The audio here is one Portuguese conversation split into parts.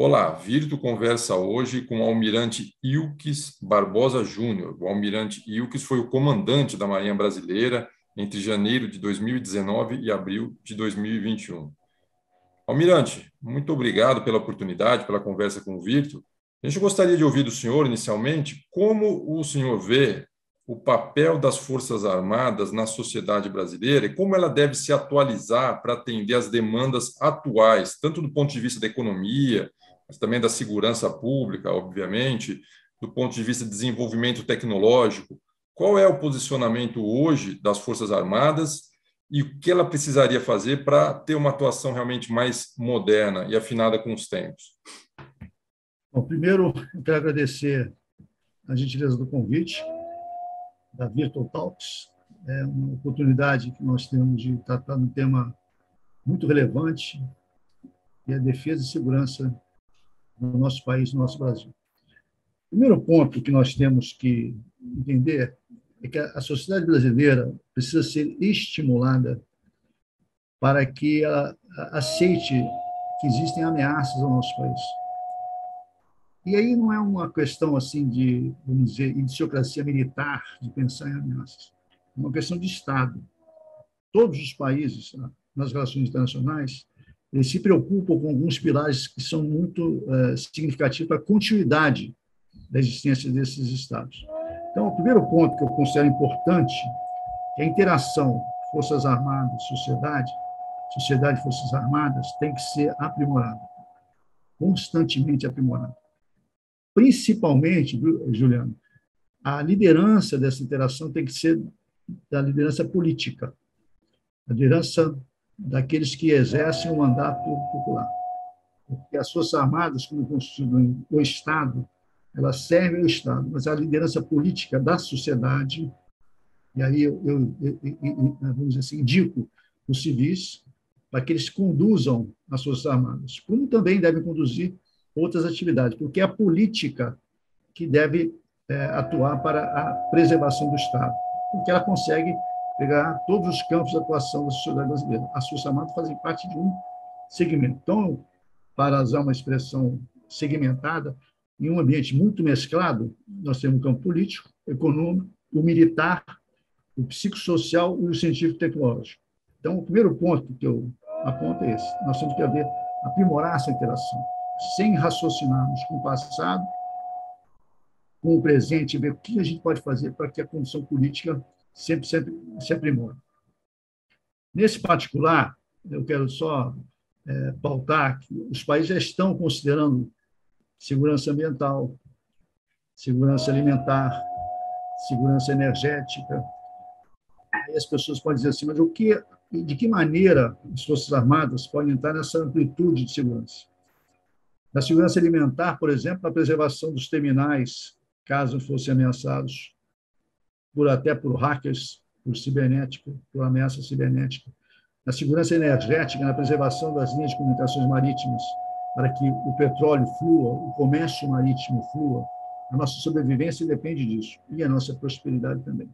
Olá, Virto conversa hoje com o almirante Ilques Barbosa Júnior. O almirante Ilques foi o comandante da Marinha Brasileira entre janeiro de 2019 e abril de 2021. Almirante, muito obrigado pela oportunidade, pela conversa com o Virto. A gente gostaria de ouvir do senhor, inicialmente, como o senhor vê o papel das Forças Armadas na sociedade brasileira e como ela deve se atualizar para atender às demandas atuais, tanto do ponto de vista da economia, mas também da segurança pública, obviamente, do ponto de vista de desenvolvimento tecnológico. Qual é o posicionamento hoje das Forças Armadas e o que ela precisaria fazer para ter uma atuação realmente mais moderna e afinada com os tempos? Bom, primeiro, eu quero agradecer a gentileza do convite da Virtual Talks. É uma oportunidade que nós temos de tratar de um tema muito relevante, que é a defesa e segurança do nosso país, do nosso Brasil. O primeiro ponto que nós temos que entender é que a sociedade brasileira precisa ser estimulada para que ela aceite que existem ameaças ao nosso país. E aí não é uma questão assim de, vamos dizer, idiosincrasia militar, de pensar em ameaças. É uma questão de Estado. Todos os países, nas relações internacionais, eles se preocupam com alguns pilares que são muito significativos para a continuidade da existência desses Estados. Então, o primeiro ponto que eu considero importante é a interação Forças Armadas, sociedade e Forças Armadas tem que ser aprimorada, constantemente aprimorada. Principalmente, Juliano, a liderança dessa interação tem que ser da liderança política, a liderança daqueles que exercem o mandato popular. Porque as Forças Armadas, como constituem o Estado, elas servem ao Estado, mas a liderança política da sociedade, e aí eu vamos dizer assim, indico os civis para que eles conduzam as Forças Armadas, como também devem conduzir outras atividades, porque é a política que deve atuar para a preservação do Estado, porque ela consegue pegar todos os campos de atuação da sociedade brasileira. As Forças Armadas fazem parte de um segmento. Então, para usar uma expressão segmentada, em um ambiente muito mesclado, nós temos o campo político, econômico, o militar, o psicossocial e o científico-tecnológico. Então, o primeiro ponto que eu aponto é esse. Nós temos que aprimorar essa interação, sem raciocinarmos com o passado, com o presente, ver o que a gente pode fazer para que a condição política sempre se aprimore. Nesse particular, eu quero só pautar que os países já estão considerando segurança ambiental, segurança alimentar, segurança energética. Aí as pessoas podem dizer assim, mas de que maneira as Forças Armadas podem entrar nessa amplitude de segurança? Na segurança alimentar, por exemplo, na preservação dos terminais, caso fossem ameaçados até por hackers, por cibernética, por ameaça cibernética. Na segurança energética, na preservação das linhas de comunicações marítimas, para que o petróleo flua, o comércio marítimo flua. A nossa sobrevivência depende disso, e a nossa prosperidade também.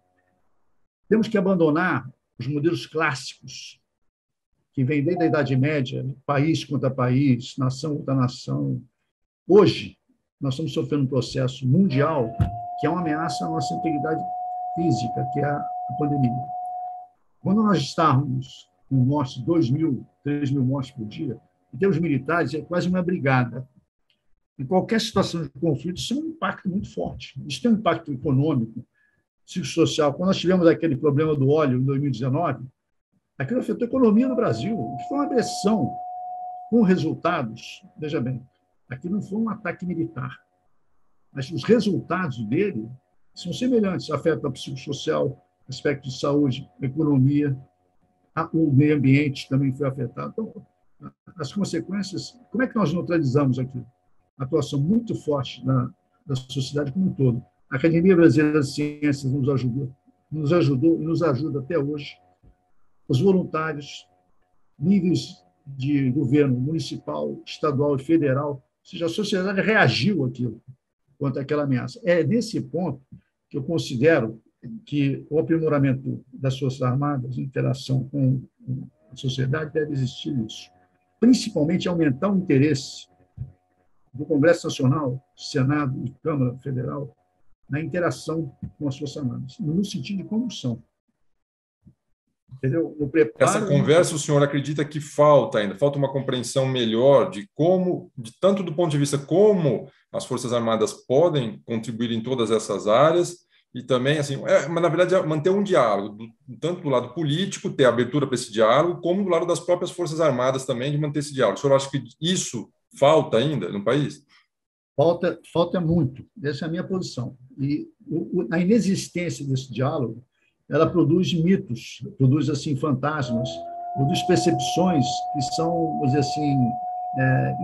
Temos que abandonar os modelos clássicos, que vêm desde a Idade Média, país contra país, nação contra nação. Hoje, nós estamos sofrendo um processo mundial que é uma ameaça à nossa integridade física, que é a pandemia. Quando nós estávamos com mortes, 2.000, 3.000 mortes por dia, em termos militares, é quase uma brigada. Em qualquer situação de conflito, isso é um impacto muito forte. Isso tem um impacto econômico, psicossocial. Quando nós tivemos aquele problema do óleo em 2019, aquilo afetou a economia no Brasil. Foi uma agressão com resultados. Veja bem, aqui não foi um ataque militar, mas os resultados dele são semelhantes. Afeta o psicossocial, aspecto de saúde, economia, o meio ambiente também foi afetado. Então, as consequências, como é que nós neutralizamos aqui? A atuação muito forte da sociedade como um todo. A Academia Brasileira de Ciências nos ajudou e nos ajuda até hoje. Os voluntários, níveis de governo municipal, estadual e federal, ou seja, a sociedade reagiu àquilo, quanto àquela ameaça. É nesse ponto que eu considero que o aprimoramento das Forças Armadas, em interação com a sociedade, deve existir isso. Principalmente aumentar o interesse do Congresso Nacional, Senado e Câmara Federal na interação com as Forças Armadas, no sentido de como são. Entendeu? O Essa preparo... conversa, o senhor acredita que falta ainda? Falta uma compreensão melhor de como, tanto do ponto de vista como as Forças Armadas podem contribuir em todas essas áreas e também, assim, mas na verdade, manter um diálogo, tanto do lado político, ter abertura para esse diálogo, como do lado das próprias Forças Armadas também, de manter esse diálogo. O senhor acha que isso falta ainda no país? Falta muito. Essa é a minha posição. E a inexistência desse diálogo, ela produz mitos, produz assim fantasmas, produz percepções que são, vamos dizer assim,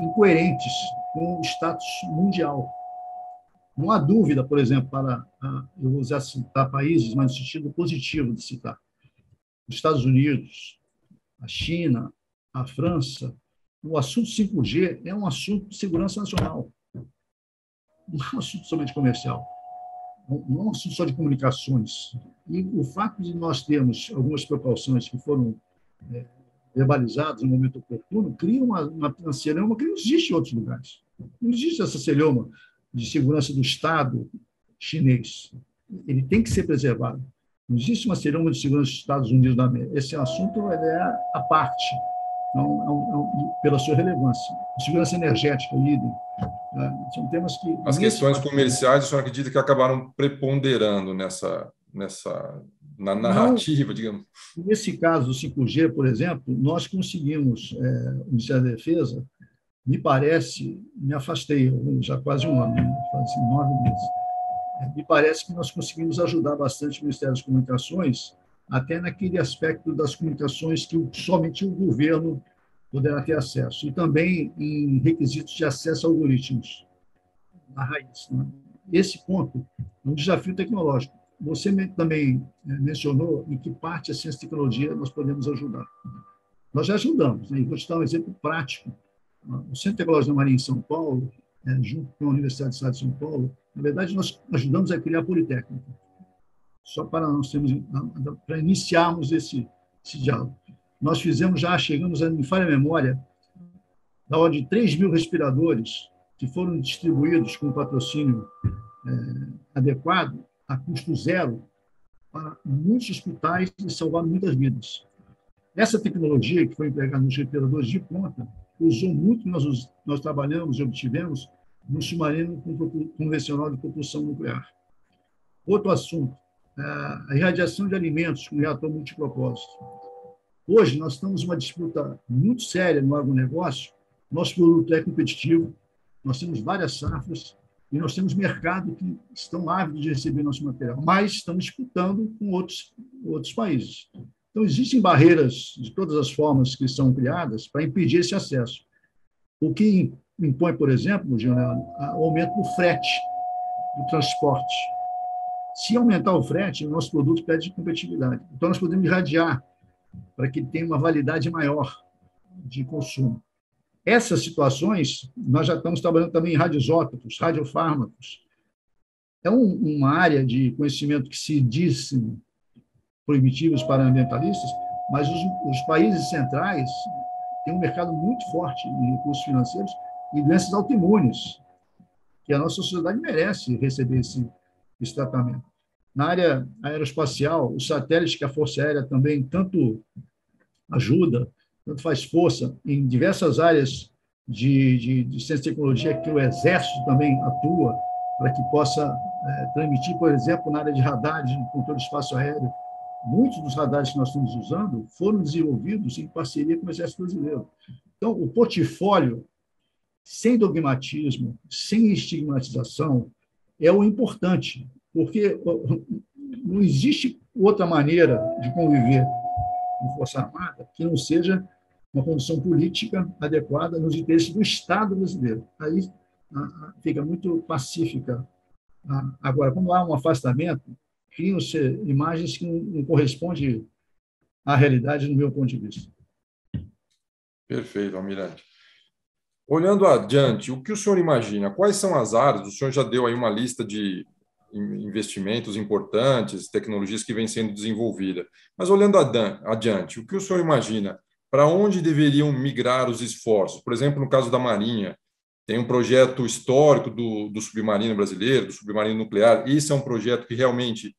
incoerentes com o status mundial. Não há dúvida, por exemplo, eu vou usar citar países, mas no sentido positivo de citar, os Estados Unidos, a China, a França, o assunto 5G é um assunto de segurança nacional. Não é um assunto somente comercial, não é um assunto só de comunicações. E o fato de nós termos algumas precauções que foram verbalizadas no momento oportuno cria uma celeuma que não existe em outros lugares. Não existe essa celeuma de segurança do Estado chinês. Ele tem que ser preservado. Não existe uma celeuma de segurança dos Estados Unidos da América. Esse assunto é à parte, pela sua relevância. Segurança energética, idem. São temas que... As questões comerciais, o senhor acredita que acabaram preponderando na narrativa, digamos? Nesse caso do 5G, por exemplo, nós conseguimos, o Ministério da Defesa, me parece, me afastei já quase um ano, quase 9 meses, me parece que nós conseguimos ajudar bastante o Ministério das Comunicações, até naquele aspecto das comunicações que somente o governo poderá ter acesso, e também em requisitos de acesso a algoritmos, na raiz. Né? Esse ponto é um desafio tecnológico. Você também mencionou em que parte a ciência e tecnologia nós podemos ajudar. Nós já ajudamos, né? E vou te dar um exemplo prático. O Centro Tecnológico da Marinha em São Paulo, junto com a Universidade do Estado de São Paulo, na verdade, nós ajudamos a criar a Politécnica, só para para iniciarmos esse diálogo. Nós chegamos em falha memória, da ordem de 3.000 respiradores que foram distribuídos com patrocínio adequado, a custo zero, para muitos hospitais e salvar muitas vidas. Essa tecnologia que foi empregada nos respiradores de ponta usou muito, nós trabalhamos e obtivemos no submarino convencional de propulsão nuclear. Outro assunto, a irradiação de alimentos com reator multipropósito. Hoje, nós estamos numa disputa muito séria no agronegócio. Nosso produto é competitivo, nós temos várias safras e nós temos mercado que estão ávidos de receber nosso material, mas estamos disputando com outros países. Então, existem barreiras de todas as formas que são criadas para impedir esse acesso. O que impõe, por exemplo, Juliano, o aumento do frete, do transporte. Se aumentar o frete, o nosso produto perde competitividade. Então, nós podemos irradiar para que tenha uma validade maior de consumo. Essas situações, nós já estamos trabalhando também em radioisótopos, radiofármacos. É uma área de conhecimento que se diz proibitivos para ambientalistas, mas os países centrais têm um mercado muito forte em recursos financeiros e doenças autoimunes, que a nossa sociedade merece receber esse tratamento. Na área aeroespacial, os satélites que a Força Aérea também tanto ajuda, tanto faz força em diversas áreas de ciência e tecnologia que o Exército também atua para que possa transmitir, por exemplo, na área de radares, de controle de espaço aéreo. Muitos dos radares que nós estamos usando foram desenvolvidos em parceria com o Exército Brasileiro. Então, o portfólio, sem dogmatismo, sem estigmatização, é o importante, porque não existe outra maneira de conviver com Força Armada que não seja uma condição política adequada nos interesses do Estado brasileiro. Aí fica muito pacífica. Agora, quando há um afastamento, criam-se imagens que não correspondem à realidade, no meu ponto de vista. Perfeito, Almirante. Olhando adiante, o que o senhor imagina? Quais são as áreas? O senhor já deu aí uma lista de investimentos importantes, tecnologias que vêm sendo desenvolvidas. Mas olhando adiante, o que o senhor imagina? Para onde deveriam migrar os esforços? Por exemplo, no caso da Marinha, Tem um projeto histórico do submarino brasileiro, do submarino nuclear. Esse é um projeto que realmente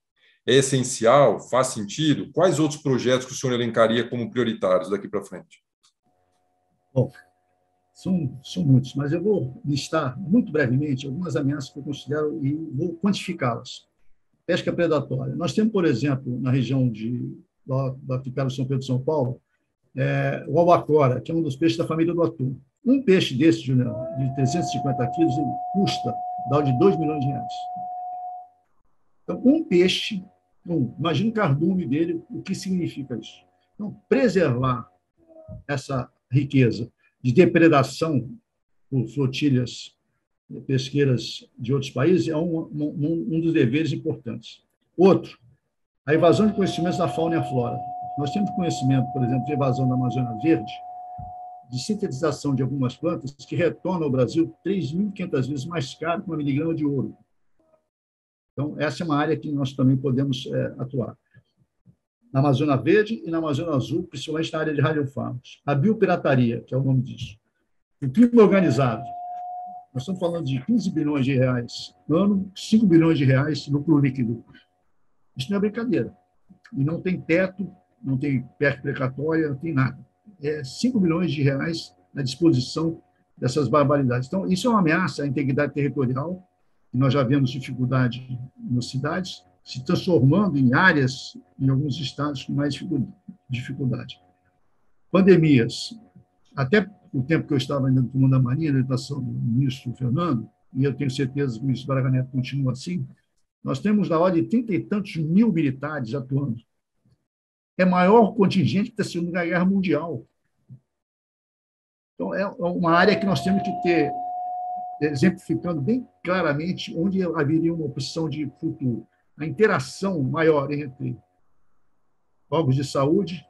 é essencial, faz sentido? Quais outros projetos que o senhor elencaria como prioritários daqui para frente? Bom, são muitos, mas eu vou listar muito brevemente algumas ameaças que eu considero e vou quantificá-las. Pesca predatória. Nós temos, por exemplo, na região do arquipélago São Pedro e São Paulo, o albacora, que é um dos peixes da família do atum. Um peixe desse, Juliano, de 350 quilos, ele custa da ordem de 2 milhões de reais. Então, um peixe, imagina o cardume dele, o que significa isso? Então, preservar essa riqueza de depredação por flotilhas pesqueiras de outros países é um dos deveres importantes. Outro, a evasão de conhecimentos da fauna e a flora. Nós temos conhecimento, por exemplo, de evasão da Amazônia Verde, de sintetização de algumas plantas que retornam ao Brasil 3.500 vezes mais caro que 1 miligrama de ouro. Então, essa é uma área que nós também podemos atuar. Na Amazônia Verde e na Amazônia Azul, principalmente na área de radiofármacos. A biopirataria, que é o nome disso. O crime organizado. Nós estamos falando de 15 bilhões de reais no ano, 5 bilhões de reais no lucro líquido. Isso não é brincadeira. E não tem teto, não tem PEC precatória, não tem nada. 5 bilhões de reais à disposição dessas barbaridades. Então, isso é uma ameaça à integridade territorial, que nós já vemos dificuldade nas cidades, se transformando em áreas, em alguns estados, com mais dificuldade. Pandemias. Até o tempo que eu estava ainda no comando da Marinha, na orientação do ministro Fernando, e eu tenho certeza que o ministro Braga Neto continua assim, nós temos na ordem de 30 e tantos mil militares atuando. É maior contingente que da Segunda Guerra Mundial. Então, é uma área que nós temos que ter, exemplificando bem claramente onde haveria uma opção de futuro. A interação maior entre órgãos de saúde,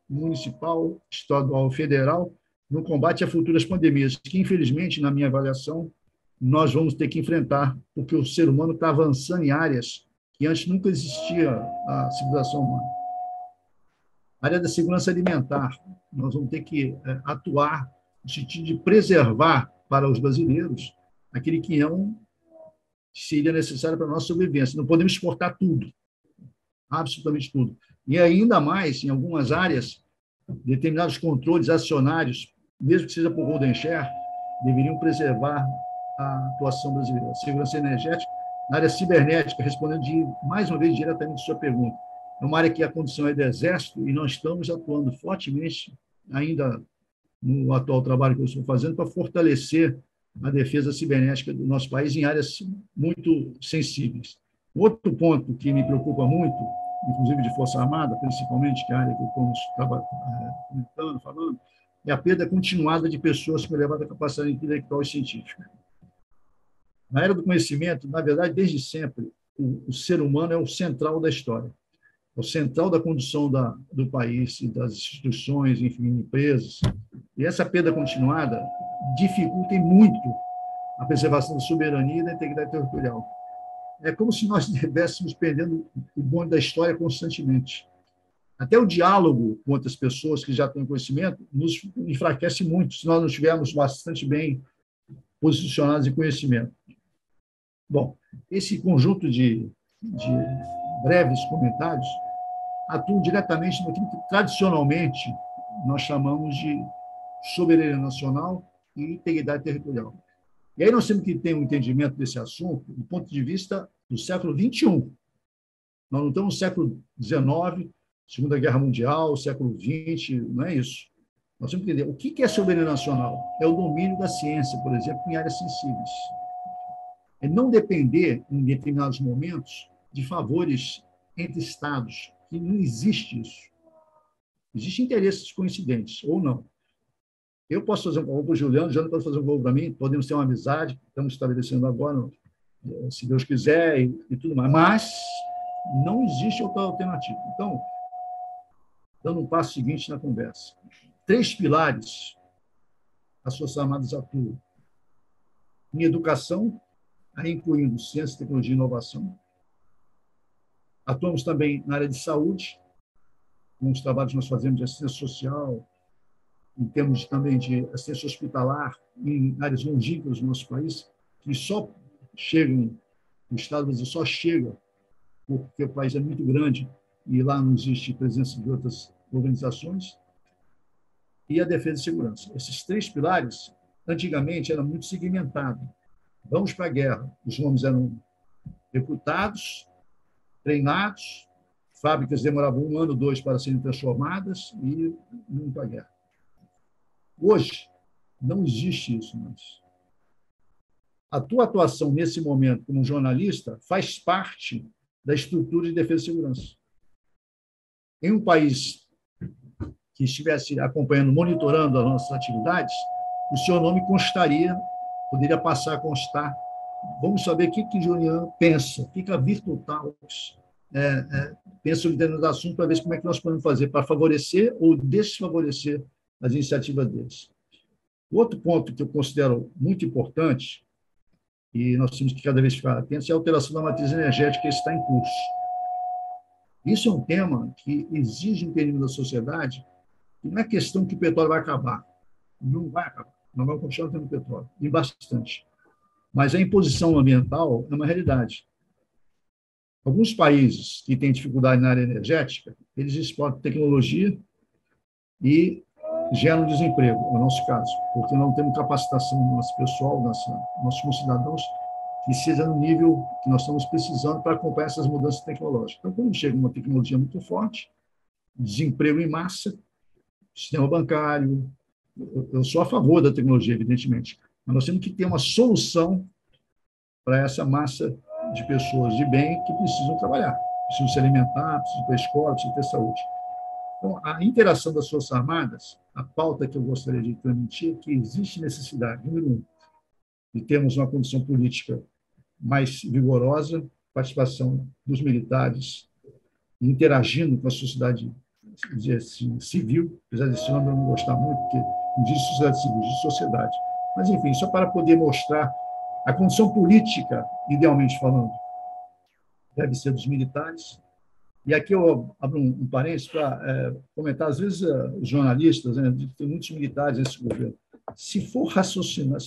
municipal, estadual, federal, no combate a futuras pandemias, que, infelizmente, na minha avaliação, nós vamos ter que enfrentar, porque o ser humano está avançando em áreas que antes nunca existia a civilização humana. A área da segurança alimentar, nós vamos ter que atuar no sentido de preservar para os brasileiros aquele que seria necessário para a nossa sobrevivência. Não podemos exportar tudo, absolutamente tudo. E ainda mais, em algumas áreas, determinados controles acionários, mesmo que seja por golden share, deveriam preservar a atuação brasileira. A segurança energética, na área cibernética, respondendo mais uma vez diretamente a sua pergunta, é uma área que a condição é do Exército e nós estamos atuando fortemente, ainda no atual trabalho que eu estou fazendo, para fortalecer a defesa cibernética do nosso país em áreas muito sensíveis. Outro ponto que me preocupa muito, inclusive de Força Armada, principalmente, que é a área que estamos comentando, falando, é a perda continuada de pessoas com elevada capacidade intelectual e científica. Na era do conhecimento, na verdade, desde sempre, o ser humano é o central da história, é o central da condução do país e das instituições, enfim, empresas. E essa perda continuada dificulta muito a preservação da soberania e da integridade territorial. É como se nós estivéssemos perdendo o bonde da história constantemente. Até o diálogo com outras pessoas que já têm conhecimento nos enfraquece muito, se nós não estivermos bastante bem posicionados em conhecimento. Bom, esse conjunto de breves comentários atuam diretamente naquilo que tradicionalmente nós chamamos de soberania nacional e integridade territorial. E aí nós temos que ter um entendimento desse assunto do ponto de vista do século XXI. Nós não estamos no século XIX, Segunda Guerra Mundial, século XX, não é isso. Nós temos que entender o que é soberania nacional. É o domínio da ciência, por exemplo, em áreas sensíveis. É não depender, em determinados momentos, de favores entre Estados, que não existe isso. Existem interesses coincidentes, ou não. Eu posso fazer um favor para o Juliano pode fazer um favor para mim, podemos ter uma amizade, estamos estabelecendo agora, se Deus quiser, e tudo mais. Mas não existe outra alternativa. Então, dando um passo seguinte na conversa. 3 pilares as Forças Armadas atuam. Em educação, aí incluindo ciência, tecnologia e inovação. Atuamos também na área de saúde, com os trabalhos que nós fazemos de assistência social, em termos também de assistência hospitalar em áreas longínquas do nosso país, que só chegam, o Estado do Brasil só chega porque o país é muito grande e lá não existe presença de outras organizações, e a defesa e segurança. Esses 3 pilares, antigamente, eram muito segmentados. Vamos para a guerra. Os homens eram recrutados, treinados, fábricas demoravam 1 ano, 2 para serem transformadas e iam para a guerra. Hoje, não existe isso mais. A tua atuação nesse momento como jornalista faz parte da estrutura de defesa e segurança. Em um país que estivesse acompanhando, monitorando as nossas atividades, o seu nome constaria, poderia passar a constar. Vamos saber o que Julian pensa, o que a Virtual Talks pensa sobre determinados assuntos, para ver como é que nós podemos fazer para favorecer ou desfavorecer as iniciativas deles. Outro ponto que eu considero muito importante, e nós temos que cada vez ficar atentos, é a alteração da matriz energética que está em curso. Isso é um tema que exige um entendimento da sociedade, e não é questão que o petróleo vai acabar. Não vai acabar. Nós vamos continuar tendo petróleo, e bastante. Mas a imposição ambiental é uma realidade. Alguns países que têm dificuldade na área energética, eles exportam tecnologia e geram desemprego, é o nosso caso, porque não temos capacitação do nosso pessoal, nossos concidadãos, que seja no nível que nós estamos precisando para acompanhar essas mudanças tecnológicas. Então, quando chega uma tecnologia muito forte, desemprego em massa, sistema bancário, eu sou a favor da tecnologia, evidentemente, mas nós temos que ter uma solução para essa massa de pessoas de bem que precisam trabalhar, precisam se alimentar, precisam ir para a escola, precisam ter saúde. Então, a interação das Forças Armadas, a pauta que eu gostaria de transmitir, é que existe necessidade, número 1, de termos uma condição política mais vigorosa, participação dos militares, interagindo com a sociedade civil, apesar desse nome eu não gostar muito, porque não diz sociedade civil, diz sociedade. Mas, enfim, só para poder mostrar a condição política, idealmente falando, deve ser dos militares. E aqui eu abro um parênteses para comentar, às vezes, os jornalistas, né, tem muitos militares nesse governo. Se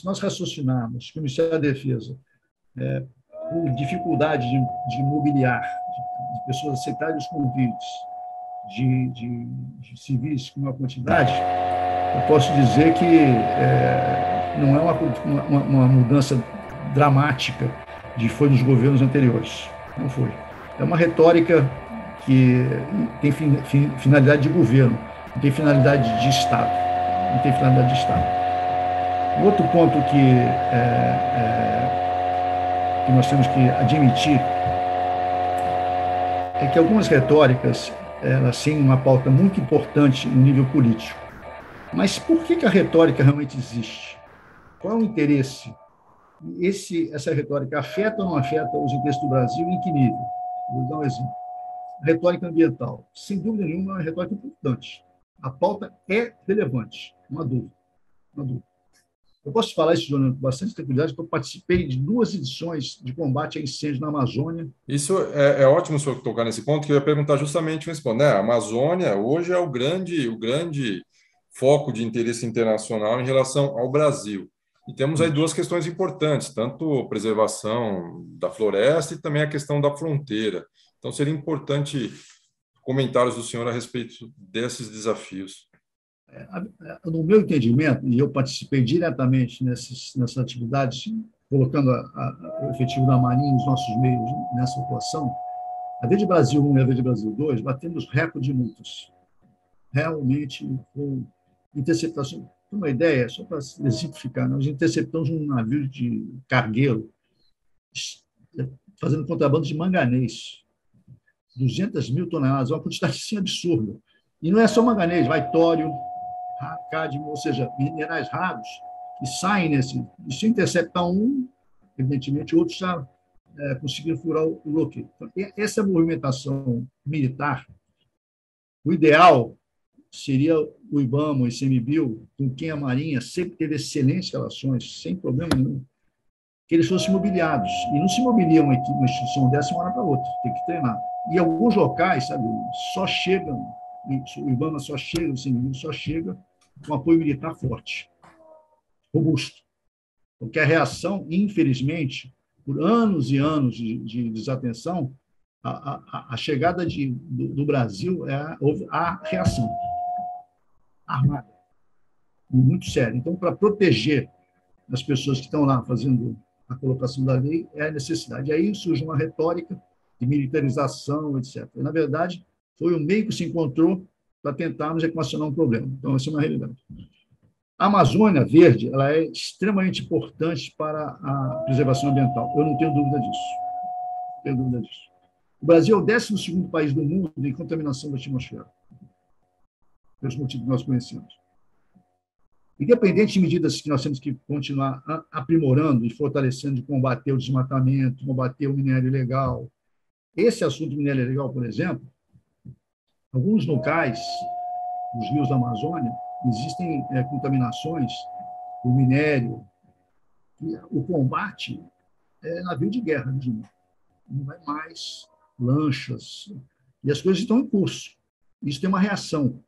nós raciocinarmos que o Ministério da Defesa, por dificuldade de mobiliar, de pessoas aceitarem os convites de civis com uma quantidade, eu posso dizer que não é uma mudança dramática foi nos governos anteriores. Não foi. É uma retórica que tem finalidade de governo, não tem finalidade de Estado. Não tem finalidade de Estado. O outro ponto que nós temos que admitir é que algumas retóricas elas têm uma pauta muito importante no nível político. Mas por que a retórica realmente existe? Qual é o interesse? Essa retórica afeta ou não afeta os interesses do Brasil e em que nível? Vou dar um exemplo. A retórica ambiental, sem dúvida nenhuma, é uma retórica importante. A pauta é relevante, uma dúvida. Eu posso falar isso, Jonathan, com bastante tranquilidade, porque eu participei de 2 edições de combate a incêndio na Amazônia. Isso é ótimo o senhor tocar nesse ponto, que eu ia perguntar justamente nesse ponto. Né? A Amazônia hoje é o grande foco de interesse internacional em relação ao Brasil. E temos aí 2 questões importantes, tanto a preservação da floresta e também a questão da fronteira. Então, seria importante comentários do senhor a respeito desses desafios. No meu entendimento, e eu participei diretamente nessas atividades, colocando o efetivo da Marinha nos nossos meios nessa atuação, a Verde Brasil 1 e a Verde Brasil 2 batemos recorde de multas. Realmente, com interceptação. Para uma ideia, só para exemplificar, nós interceptamos um navio de cargueiro fazendo contrabando de manganês. 200 mil toneladas, uma quantidade assim absurda. E não é só manganês, vai tório, cádmio, ou seja, minerais raros que saem nesse. E se interceptar um, evidentemente, outros já conseguiram furar o bloqueio. Então, essa movimentação militar, o ideal seria o IBAMA, o ICMBio, com quem a Marinha sempre teve excelentes relações, sem problema nenhum, que eles fossem mobiliados. E não se mobilia uma instituição dessa de uma hora para outra, tem que treinar. E alguns locais, sabe, só chegam, o IBAMA só chega, o ICMBio só chega com apoio militar forte, robusto. Porque a reação, infelizmente, por anos e anos de desatenção, a chegada do Brasil houve a reação armada, muito séria. Então, para proteger as pessoas que estão lá fazendo a colocação da lei, é a necessidade. Aí surge uma retórica de militarização, etc. E, na verdade, foi o meio que se encontrou para tentarmos equacionar um problema. Então, essa é uma realidade. A Amazônia Verde ela é extremamente importante para a preservação ambiental. Eu não tenho dúvida disso. Não tenho dúvida disso. O Brasil é o 12º país do mundo em contaminação da atmosfera, pelos motivos que nós conhecemos. Independente de medidas que nós temos que continuar aprimorando e fortalecendo de combater o desmatamento, combater o minério ilegal. Esse assunto do minério ilegal, por exemplo, alguns locais, nos rios da Amazônia, existem contaminações por minério. E o combate é navio de guerra, não vai mais lanchas. E as coisas estão em curso. Isso tem uma reação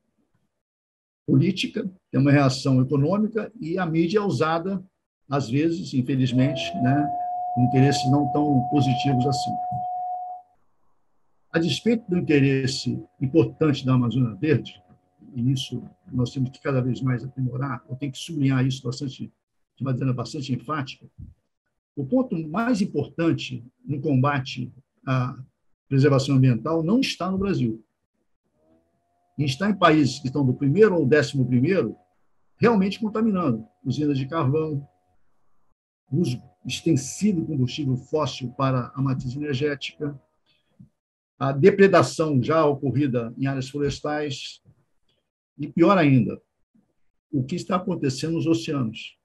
política, tem uma reação econômica, e a mídia é usada, às vezes, infelizmente, né, com interesses não tão positivos assim. A despeito do interesse importante da Amazônia Verde, e isso nós temos que cada vez mais aprimorar, eu tenho que sublinhar isso de maneira bastante enfática, o ponto mais importante no combate à preservação ambiental não está no Brasil. E está em países que estão do 1º ou 11º, realmente contaminando. Usinas de carvão, uso extensivo de combustível fóssil para a matriz energética, a depredação já ocorrida em áreas florestais, e pior ainda, o que está acontecendo nos oceanos.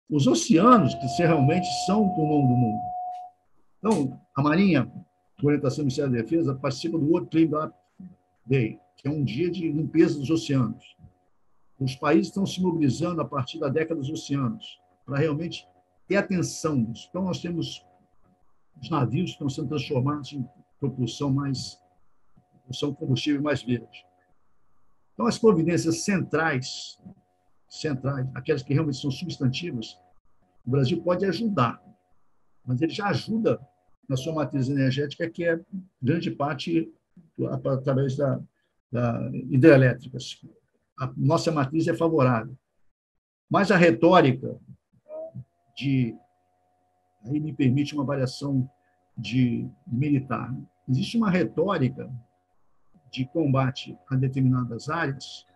Os oceanos, que realmente são o pulmão do mundo. Então, a Marinha, por orientação do Ministério da Defesa, participa do World Cleanup Day, que é um dia de limpeza dos oceanos. Os países estão se mobilizando a partir da década dos oceanos, para realmente ter atenção nisso. Então, nós temos os navios que estão sendo transformados em propulsão combustível mais verde. Então, as providências centrais, aquelas que realmente são substantivas, o Brasil pode ajudar, mas ele já ajuda na sua matriz energética, que é grande parte através da hidrelétricas. A nossa matriz é favorável. Mas a retórica aí me permite uma variação de militar. Existe uma retórica de combate a determinadas áreas,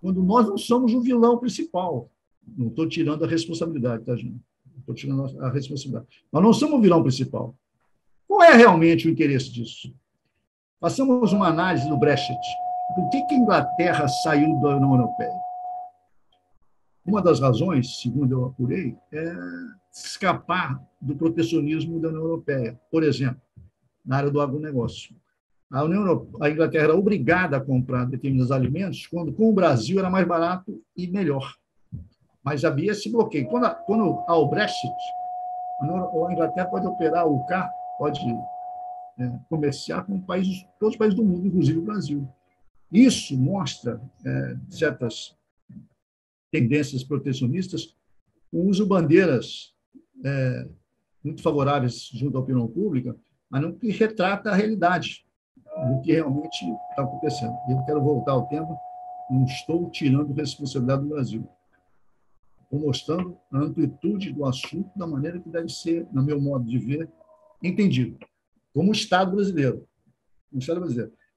quando nós não somos o vilão principal. Não estou tirando a responsabilidade, tá, gente? Não estou tirando a responsabilidade. Nós não somos o vilão principal. Qual é realmente o interesse disso? Façamos uma análise do Brexit. Por que a Inglaterra saiu da União Europeia? Uma das razões, segundo eu apurei, é escapar do protecionismo da União Europeia. Por exemplo, na área do agronegócio. A Inglaterra era obrigada a comprar determinados alimentos, quando com o Brasil era mais barato e melhor. Mas havia esse bloqueio. Quando há o Brexit, a Inglaterra pode operar o carro, pode comerciar com todos os países do mundo, inclusive o Brasil. Isso mostra certas tendências protecionistas, o uso de bandeiras muito favoráveis junto à opinião pública, mas não que retrata a realidade do que realmente está acontecendo. Eu quero voltar ao tema, não estou tirando responsabilidade do Brasil. Estou mostrando a amplitude do assunto da maneira que deve ser, no meu modo de ver, entendido, como Estado brasileiro.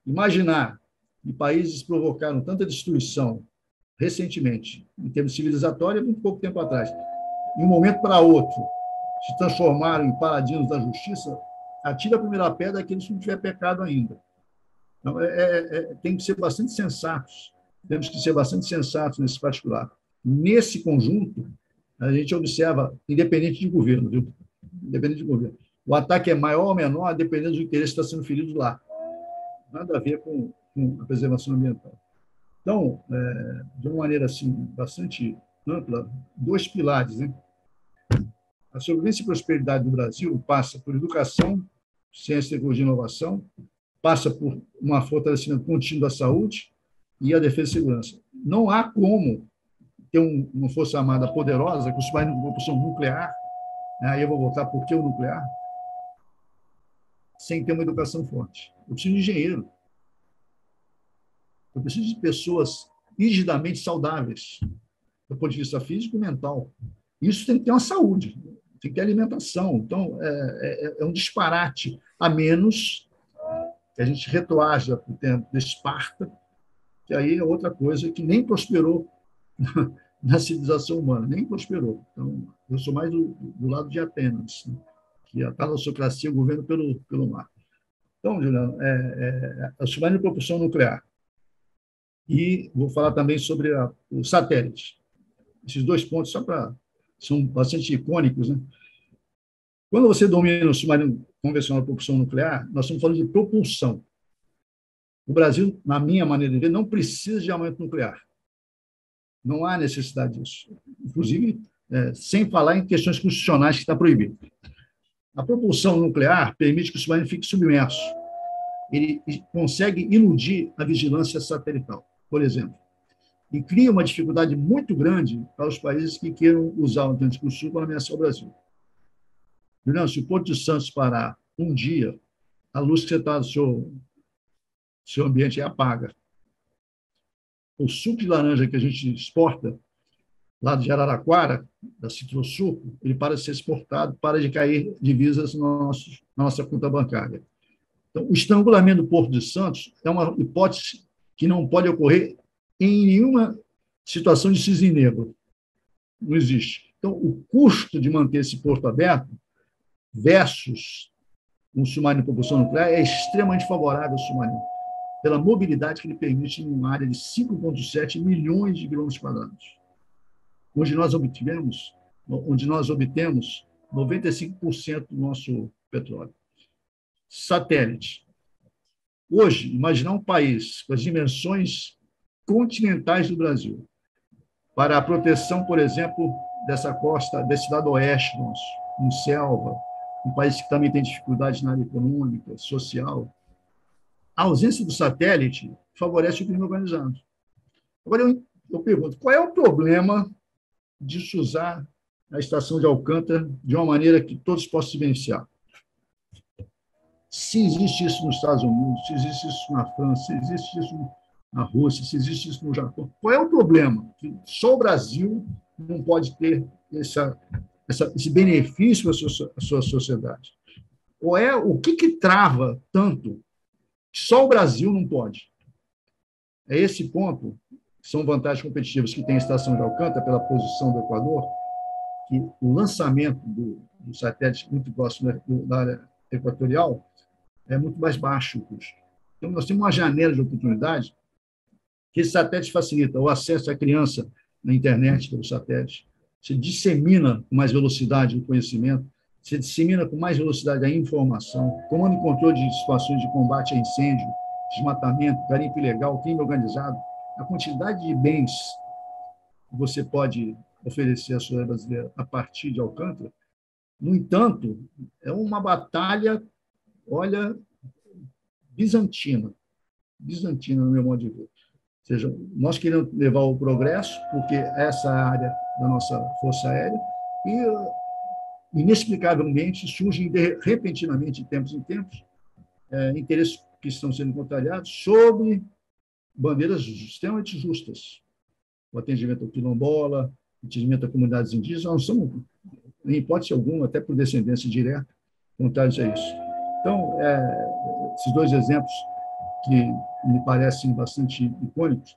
Imaginar que países provocaram tanta destruição recentemente, em termos civilizatórios, muito pouco tempo atrás, de um momento para outro, se transformaram em paladinos da justiça, atira a primeira pedra àqueles que não tiver pecado ainda. Então, tem que ser bastante sensatos, temos que ser bastante sensatos nesse particular. Nesse conjunto, a gente observa, independente de governo, viu? Independente de governo. O ataque é maior ou menor, dependendo do interesse que está sendo ferido lá. Nada a ver com a preservação ambiental. Então, de uma maneira assim, bastante ampla, 2 pilares, né? A sobrevivência e prosperidade do Brasil passa por educação, ciência, tecnologia e inovação, passa por um fortalecimento contínuo da saúde e a defesa e segurança. não há como ter uma força armada poderosa com submarino de propulsão nuclear, né? Aí eu vou voltar por que o nuclear, sem ter uma educação forte. Eu preciso de engenheiro. Eu preciso de pessoas rigidamente saudáveis, do ponto de vista físico e mental. Isso tem que ter uma saúde, tem que ter alimentação. Então, é um disparate, a menos que a gente retroaja para o tempo de Esparta, que aí é outra coisa que nem prosperou na civilização humana, nem prosperou. Então, eu sou mais do lado de Atenas, né? Que a talassocracia, o governo pelo mar. Então, Juliano, a submarino de propulsão nuclear. E vou falar também sobre o satélite. Esses dois pontos são bastante icônicos, né? Quando você domina o submarino convencional de propulsão nuclear, nós estamos falando de propulsão. O Brasil, na minha maneira de ver, não precisa de armamento nuclear. Não há necessidade disso. Inclusive, sem falar em questões constitucionais que está proibido. A propulsão nuclear permite que o submarino fique submerso. Ele consegue iludir a vigilância satelital, por exemplo, e cria uma dificuldade muito grande para os países que queiram usar o Atlântico Sul para ameaçar o Brasil. Juliano, se o Porto de Santos parar um dia, a luz que você está no seu ambiente é apaga. O suco de laranja que a gente exporta lá de Araraquara, da Citrosul, ele para de ser exportado, para de cair divisas na nossa conta bancária. Então, o estrangulamento do Porto de Santos é uma hipótese que não pode ocorrer em nenhuma situação de cisne negro. Não existe. Então, o custo de manter esse porto aberto versus um submarino de propulsão nuclear é extremamente favorável ao submarino, pela mobilidade que ele permite em uma área de 5,7 milhões de quilômetros quadrados, onde nós obtemos 95% do nosso petróleo. Satélite. Hoje, imaginar um país com as dimensões continentais do Brasil, para a proteção, por exemplo, dessa costa, desse lado oeste nosso, com selva, um país que também tem dificuldades na área econômica, social. A ausência do satélite favorece o crime organizado. Agora, eu pergunto, qual é o problema de se usar a estação de Alcântara de uma maneira que todos possam se beneficiar? Se existe isso nos Estados Unidos, se existe isso na França, se existe isso na Rússia, se existe isso no Japão, qual é o problema? Que só o Brasil não pode ter esse benefício para a sua sociedade? O que trava tanto que só o Brasil não pode? É esse ponto, que são vantagens competitivas que tem a estação de Alcântara pela posição do Equador, que o lançamento do satélite muito próximo da área equatorial é muito mais baixo o custo. Então, nós temos uma janela de oportunidade que esse satélite facilita o acesso da criança na internet pelo satélite, se dissemina com mais velocidade o conhecimento, se dissemina com mais velocidade a informação, comando e controle de situações de combate a incêndio, desmatamento, garimpo ilegal, crime organizado, a quantidade de bens que você pode oferecer à sociedade brasileira a partir de Alcântara. No entanto, é uma batalha, olha, bizantina, no meu modo de ver. Ou seja, nós queremos levar o progresso, porque essa é a área da nossa Força Aérea, e, inexplicavelmente, surgem repentinamente, de tempos em tempos, interesses que estão sendo contrariados sobre bandeiras extremamente justas. O atendimento ao quilombola, o atendimento a comunidades indígenas, nós somos, em hipótese alguma, até por descendência direta, contrários a isso. Então, esses dois exemplos que me parecem bastante icônicos.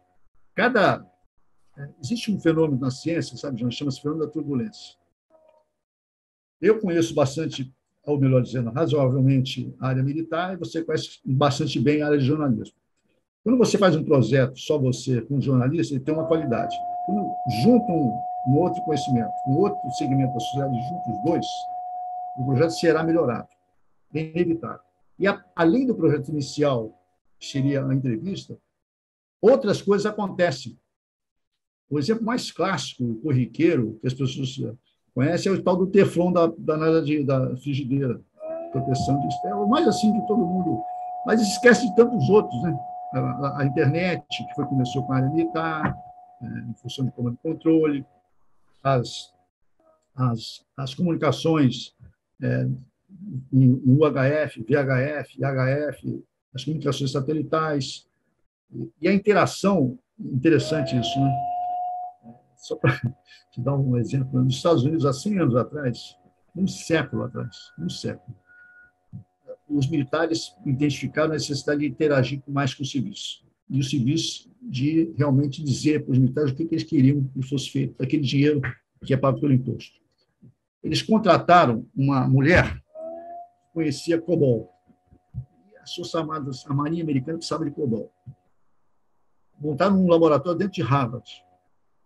Existe um fenômeno na ciência, sabe, João, chama-se fenômeno da turbulência. Eu conheço bastante, ou melhor dizendo, razoavelmente a área militar, e você conhece bastante bem a área de jornalismo. Quando você faz um projeto, só você, com um jornalista, ele tem uma qualidade. Quando junta um outro conhecimento, um outro segmento da sociedade, junta os dois, o projeto será melhorado. É inevitável. E, além do projeto inicial, que seria a entrevista, outras coisas acontecem. O exemplo mais clássico, corriqueiro, que as pessoas conhecem, é o tal do teflon da frigideira. Proteção de é o mais assim que todo mundo... Mas esquece de tantos outros, né? A internet, que começou com a área militar, em função de comando e controle, as comunicações em UHF, VHF, IHF, as comunicações satelitais, e a interação, interessante isso, né? Só para te dar um exemplo, nos Estados Unidos, há 100 anos atrás, um século atrás, os militares identificaram a necessidade de interagir mais com os civis. E os civis de realmente dizer para os militares o que eles queriam que fosse feito daquele dinheiro que é pago pelo imposto. Eles contrataram uma mulher que conhecia COBOL. As Forças Armadas, a Marinha Americana precisava de COBOL. Montaram um laboratório dentro de Harvard.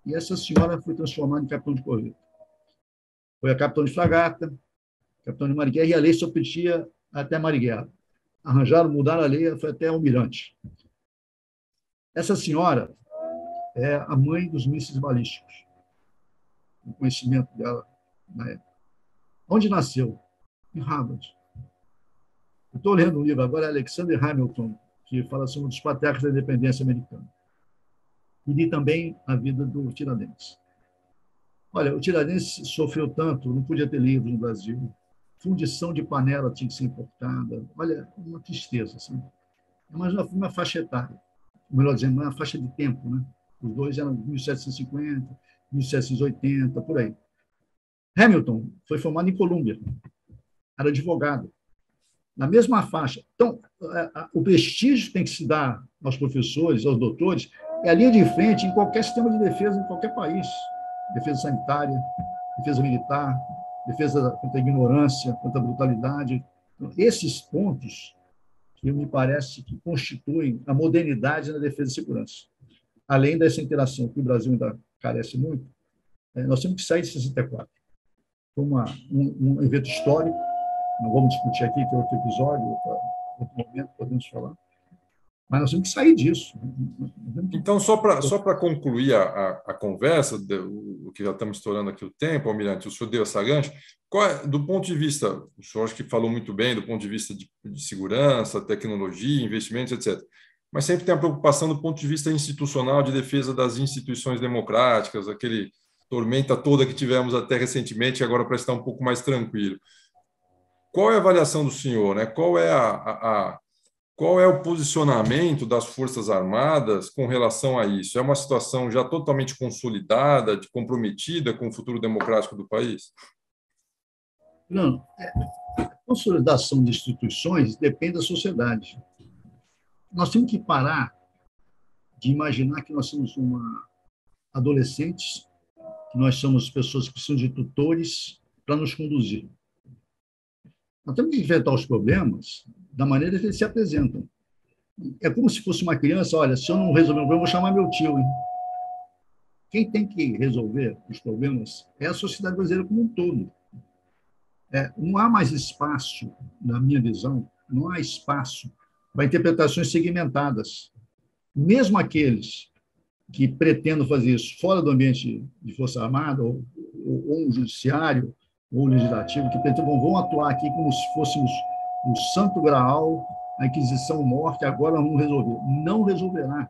E essa senhora foi transformada em capitão de corveta. Foi a capitão de fragata, capitão de mariguerra, e a lei só pedia até mariguerra. Arranjaram, mudaram a lei, foi até almirante. Essa senhora é a mãe dos mísseis balísticos. O conhecimento dela na época. Onde nasceu? Em Harvard. Eu estou lendo um livro agora, Alexander Hamilton, que fala sobre um dos patriarcas da independência americana. E li também a vida do Tiradentes. Olha, o Tiradentes sofreu tanto, não podia ter livros no Brasil. Fundição de panela tinha que ser importada. Olha, uma tristeza. Assim. Mas uma faixa etária. Melhor dizendo, uma faixa de tempo. Né? Os dois eram 1750, 1780, por aí. Hamilton foi formado em Colômbia. Era advogado. Na mesma faixa. Então, o prestígio tem que se dar aos professores, aos doutores, é a linha de frente em qualquer sistema de defesa, em qualquer país. Defesa sanitária, defesa militar, defesa contra a ignorância, contra a brutalidade. Então, esses pontos que me parece que constituem a modernidade na defesa e segurança. Além dessa interação que o Brasil ainda carece muito, nós temos que sair de 64. Foi um evento histórico, não vamos discutir aqui, que é outro episódio, outro momento, podemos falar, mas nós temos que sair disso. Então, só para concluir a conversa, o que já estamos estourando aqui o tempo, Almirante, o senhor deu essa gancho, do ponto de vista, o senhor acho que falou muito bem, do ponto de vista de segurança, tecnologia, investimentos, etc., mas sempre tem a preocupação do ponto de vista institucional, de defesa das instituições democráticas, aquele tormenta toda que tivemos até recentemente, agora para estar um pouco mais tranquilo. Qual é a avaliação do senhor, né? Qual é o posicionamento das Forças Armadas com relação a isso? É uma situação já totalmente consolidada, comprometida com o futuro democrático do país? Não. A consolidação de instituições depende da sociedade. Nós temos que parar de imaginar que nós somos adolescentes, que nós somos pessoas que precisam de tutores para nos conduzir. Nós temos que enfrentar os problemas da maneira que eles se apresentam. É como se fosse uma criança, olha, se eu não resolver um problema, eu vou chamar meu tio. Hein? Quem tem que resolver os problemas é a sociedade brasileira como um todo. Não há mais espaço, na minha visão, não há espaço para interpretações segmentadas. Mesmo aqueles que pretendam fazer isso fora do ambiente de Força Armada, ou um judiciário, ou legislativo, que pretendam, vão atuar aqui como se fôssemos o santo graal, a Inquisição morte, agora vamos resolver. Não resolverá.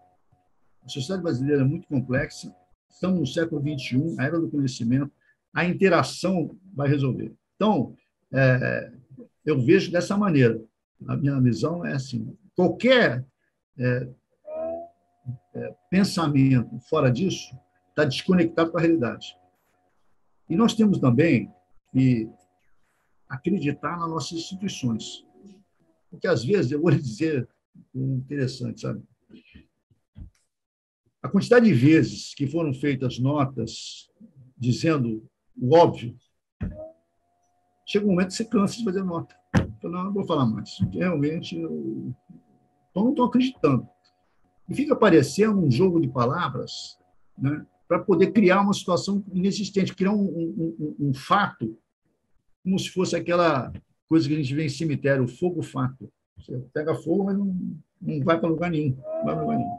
A sociedade brasileira é muito complexa, estamos no século XXI, a era do conhecimento, a interação vai resolver. Então, eu vejo dessa maneira. A minha visão é assim, qualquer pensamento fora disso está desconectado com a realidade. E nós temos também que acreditar nas nossas instituições. Porque, às vezes, eu vou lhe dizer interessante, sabe? A quantidade de vezes que foram feitas notas dizendo o óbvio, chega um momento que você cansa de fazer nota. Não vou falar mais. Realmente, eu não estou acreditando. E fica parecendo um jogo de palavras, né, para poder criar uma situação inexistente, criar um fato, como se fosse aquela coisa que a gente vê em cemitério, o fogo-fato. Você pega fogo, mas não vai para lugar nenhum. Não vai para lugar nenhum.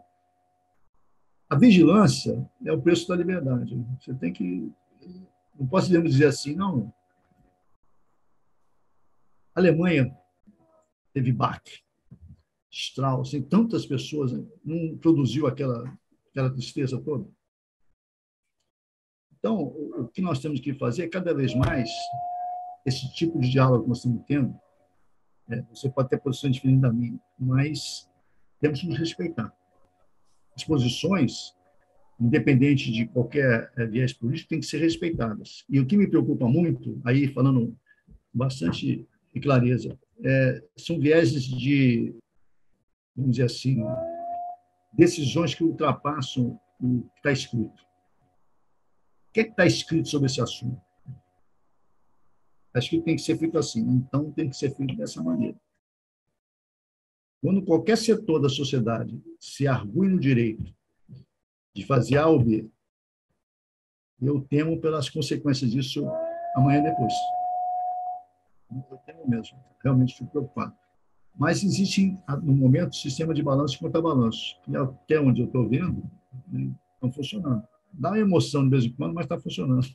A vigilância é o preço da liberdade. Você tem que... Não posso dizer assim, não. A Alemanha teve Bach, Strauss, tem tantas pessoas, não produziu aquela tristeza toda. Então, o que nós temos que fazer é, cada vez mais, esse tipo de diálogo que nós estamos tendo, você pode ter posições diferentes da minha, mas temos que nos respeitar. As posições, independente de qualquer viés político, têm que ser respeitadas. E o que me preocupa muito, aí falando bastante de clareza, são vieses de, vamos dizer assim, decisões que ultrapassam o que está escrito. O que está escrito sobre esse assunto? Acho que tem que ser feito assim, então tem que ser feito dessa maneira. Quando qualquer setor da sociedade se argue no direito de fazer A ou B, eu temo pelas consequências disso amanhã depois. Eu temo mesmo, realmente fico preocupado. Mas existe, no momento, sistema de balanço e contrabalanço, que até onde eu estou vendo, né, estão funcionando. Dá uma emoção de vez em quando, mas está funcionando.